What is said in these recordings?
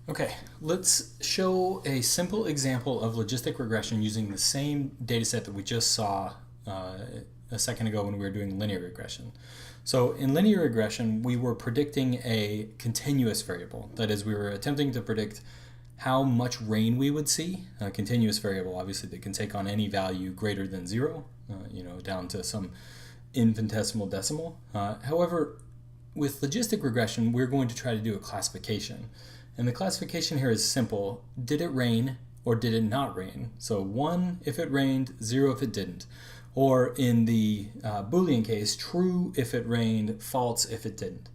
Okay, let's show a simple example of logistic regression using the same data set that we just saw a second ago when we were doing linear regression. So in linear regression, we were predicting a continuous variable. That is, we were attempting to predict how much rain we would see, a continuous variable, obviously, that can take on any value greater than 0, down to some infinitesimal decimal. However, with logistic regression, we're going to try to do a classification. And the classification here is simple. Did it rain or did it not rain? So 1 if it rained, 0 if it didn't. Or in the Boolean case, true if it rained, false if it didn't.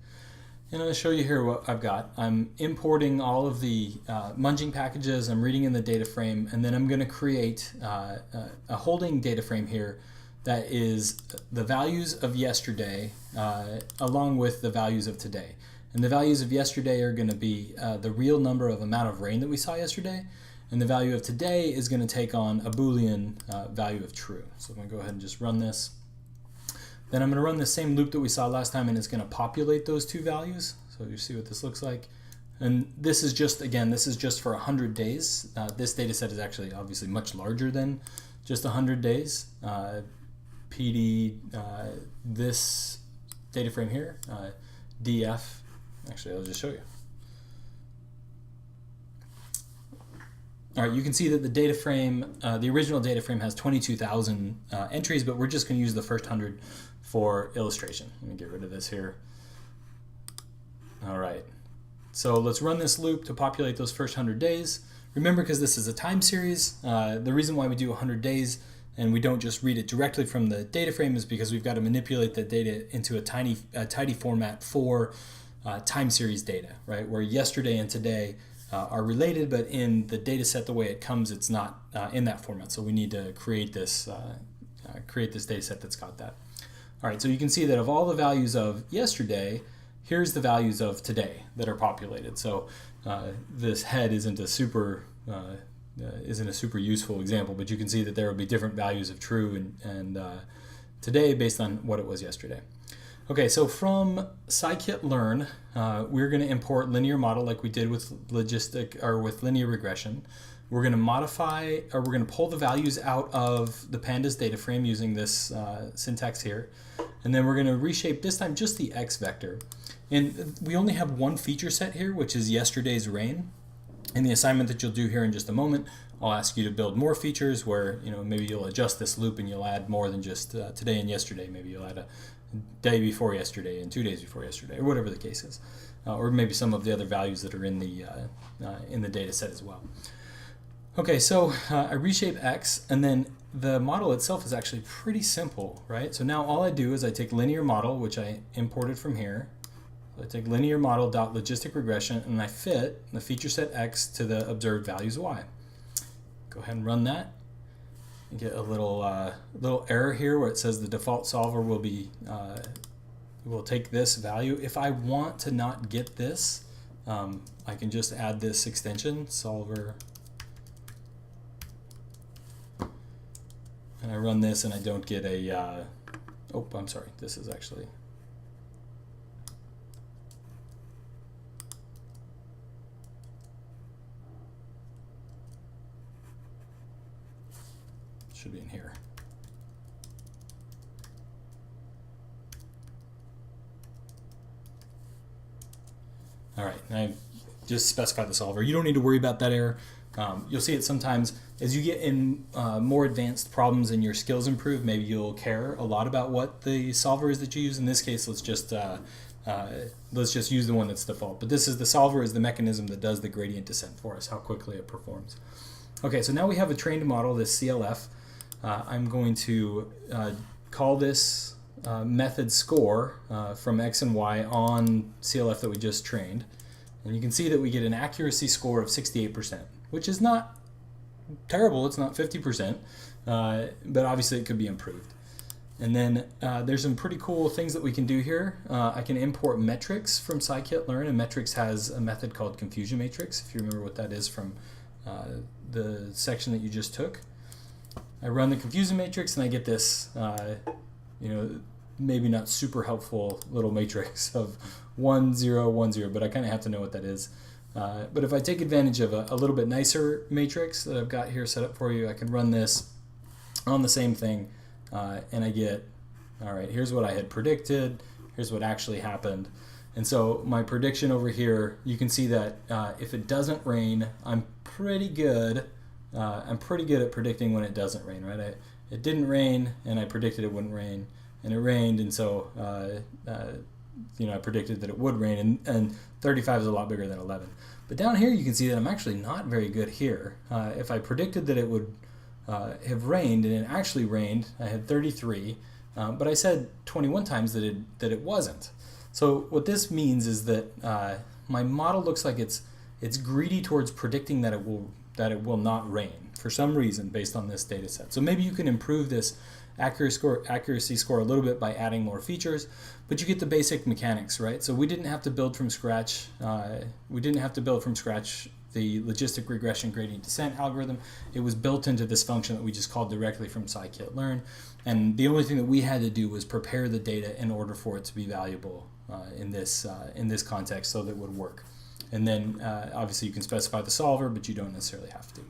And I'm going to show you here what I've got. I'm importing all of the munging packages, I'm reading in the data frame, and then I'm going to create a holding data frame here that is the values of yesterday along with the values of today. And the values of yesterday are going to be the real number of amount of rain that we saw yesterday, and the value of today is going to take on a Boolean value of true. So I'm going to go ahead and just run this. Then I'm going to run the same loop that we saw last time, and it's going to populate those two values. So you see what this looks like. And this is just, again, this is just for 100 days. This data set is actually obviously much larger than just 100 days. PD, this data frame here, DF, actually I'll just show you. All right, you can see that the data frame, the original data frame has 22,000 entries, but we're just going to use the first 100 for illustration. Let me get rid of this here. All right, so let's run this loop to populate those first 100 days. Remember, because this is a time series, the reason why we do 100 days and we don't just read it directly from the data frame is because we've got to manipulate the data into a tidy format for time series data, right? Where yesterday and today are related, but in the data set, the way it comes, it's not in that format. So we need to create this data set that's got that. All right, so you can see that of all the values of yesterday, here's the values of today that are populated. So this head isn't a super useful example, but you can see that there will be different values of true and today based on what it was yesterday. Okay, so from Scikit-learn, we're going to import linear model like we did with with linear regression. We're going to modify, or we're going to pull the values out of the pandas data frame using this syntax here, and then we're going to reshape this time just the x vector. And we only have one feature set here, which is yesterday's rain. In the assignment that you'll do here in just a moment, I'll ask you to build more features where maybe you'll adjust this loop and you'll add more than just today and yesterday. Maybe you'll add a day before yesterday and 2 days before yesterday, or whatever the case is, or maybe some of the other values that are in the data set as well. Okay, so I reshape x, and then the model itself is actually pretty simple, right? So now all I do is I take linear model, which I imported from here. So I take linear model.logistic regression, and I fit the feature set x to the observed values y. Go ahead and run that. You get a little error here where it says the default solver will take this value. If I want to not get this, I can just add this extension, solver, and I run this and I don't get a, oh, I'm sorry, this is actually, should be in here. All right, and I just specified the solver. You don't need to worry about that error. You'll see it sometimes as you get in more advanced problems and your skills improve. Maybe you'll care a lot about what the solver is that you use. In this case, let's just use the one that's default. But this is the solver is the mechanism that does the gradient descent for us, how quickly it performs. Okay, so now we have a trained model, this CLF. I'm going to call this method score from x and y on CLF that we just trained. And you can see that we get an accuracy score of 68%, which is not terrible. It's not 50%, but obviously it could be improved. And then there's some pretty cool things that we can do here. I can import metrics from Scikit-learn, and metrics has a method called confusion matrix, if you remember what that is from the section that you just took. I run the confusion matrix and I get this, maybe not super helpful little matrix of 1, 0, 1, 0, but I kind of have to know what that is. But if I take advantage of a little bit nicer matrix that I've got here set up for you, I can run this on the same thing, and I get, all right, here's what I had predicted, here's what actually happened. And so my prediction over here, you can see that if it doesn't rain, I'm pretty good. I'm pretty good at predicting when it doesn't rain, right? It didn't rain, and I predicted it wouldn't rain, and it rained, and so I predicted that it would rain, and 35 is a lot bigger than 11. But down here, you can see that I'm actually not very good here. If I predicted that it would have rained, and it actually rained, I had 33, but I said 21 times that it wasn't. So what this means is that my model looks like it's greedy towards predicting that it will not rain for some reason based on this data set. So maybe you can improve this accuracy score a little bit by adding more features, but you get the basic mechanics, right? So we didn't have to build from scratch. The logistic regression gradient descent algorithm. It was built into this function that we just called directly from scikit-learn, and the only thing that we had to do was prepare the data in order for it to be valuable in this context, so that it would work. And then obviously you can specify the solver, but you don't necessarily have to.